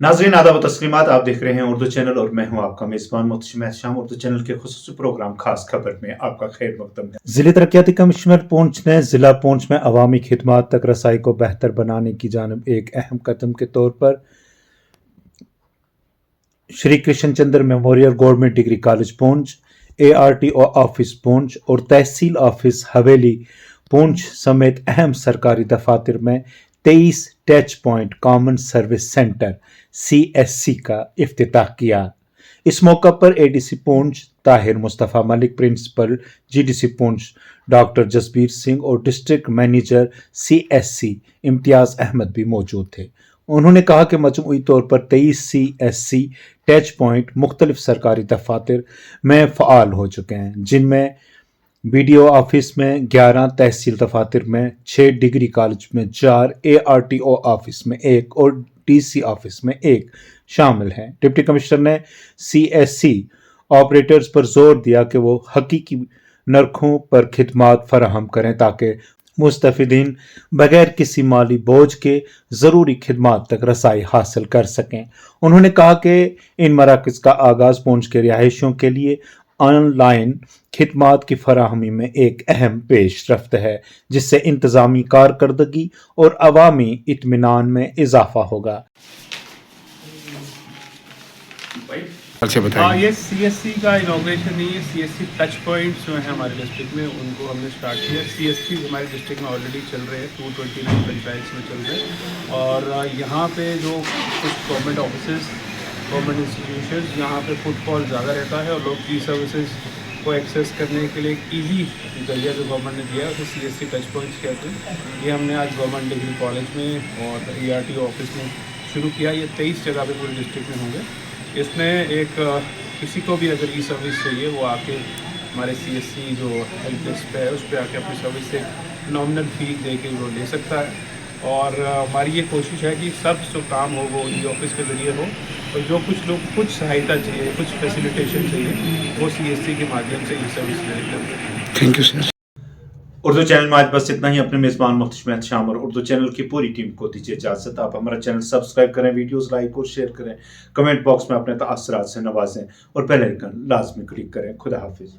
नाज़रीन आदाब व तस्लीमात, आप देख रहे हैं उर्दू चैनल और मैं हूं आपका मेज़बान मोहतशिम एहतशाम। उर्दू चैनल के खुसूसी प्रोग्राम खास खबर में आपका खैर मकदम है। ज़िला तरक्याती कमिश्नर पुंछ ने ज़िला पुंछ में अवामी खिदमात तक रसाई को बेहतर बनाने की जानिब एक अहम कदम के तौर पर Shri Krishna Chandra memorial government degree college Poonch, ARTO office Poonch और तहसील ऑफिस हवेली पुंछ समेत अहम सरकारी दफातर में 23 touch point common service centre CSC का इफ्तिताह किया। इस मौका पर ADC Poonch Tahir Mustafa Malik, principal GDC Poonch doctor Jasbir Singh और district manager CSC Imtiaz Ahmed भी मौजूद थे। उन्होंने कहा कि मजमूई तौर पर 23 CSC टच पॉइंट मुख्तलिफ सरकारी दफातर में फ़आल हो चुके हैं, जिनमें BDO ऑफिस में 11, तहसील दफातर में 6, डिग्री कॉलेज में 4, ARTO ऑफिस में 1 और DC ऑफिस में 1 शामिल हैं। डिप्टी कमिश्नर ने CSC ऑपरेटर्स पर जोर दिया कि वो हकीकी नरखों पर खिदमात फराहम करें ताकि मुस्तफिदीन बगैर किसी माली बोझ के ज़रूरी खिदमात तक रसाई हासिल कर सकें। उन्होंने कहा कि इन मराकज़ का आगाज़ पुंछ के रिहायशियों के लिए ऑनलाइन खिदमात की फराहमी में एक अहम पेशरफ्त है, जिससे इंतज़ामी कारकर्दगी और अवामी इत्मीनान में इजाफा होगा। ये CSC का इनॉग्रेशन नहीं है। CSC टच पॉइंट्स जो हैं हमारे डिस्ट्रिक्ट में उनको हमने स्टार्ट किया। CSC हमारे डिस्ट्रिक्ट में ऑलरेडी चल रहे हैं, 229 पंचायत में चल रहे हैं। और यहाँ पे जो कुछ गवर्नमेंट ऑफिस, गवर्नमेंट इंस्टीट्यूशन, यहाँ पे फुटफॉल ज़्यादा रहता है और लोग ई सर्विसेज को एक्सेस करने के लिए एक ईजी जरिया जो गवर्नमेंट ने दिया है उसे CSC टच पॉइंट्स कहते हैं। ये हमने आज गवर्नमेंट डिग्री कॉलेज में और ARTO ऑफिस में शुरू किया। ये 23 जगह पे पूरे डिस्ट्रिक्ट में होंगे। इसमें एक किसी को भी अगर ई सर्विस चाहिए वो आके हमारे CSC जो हेल्प डेस्क पे है उस पर आके अपनी सर्विस से नॉमिनल फ़ी दे के वो ले सकता है। और हमारी ये कोशिश है कि सब जो काम हो वो ई ऑफिस के ज़रिए हो और जो कुछ लोग कुछ सहायता चाहिए, कुछ फैसिलिटेशन चाहिए, वो CSC के माध्यम से ई सर्विस ले लेते हैं। Thank you sir. Urdu channel में आज बस इतना ही। अपने मेज़बान मोहतशिम एहतशाम और उर्दू चैनल की पूरी टीम को दीजिए इजाज़त। आप हमारा चैनल सब्सक्राइब करें, वीडियोस लाइक और शेयर करें, कमेंट बॉक्स में अपने तासरात से नवाजें और बेल आइकन लाजमी क्लिक करें। खुदा हाफिज़।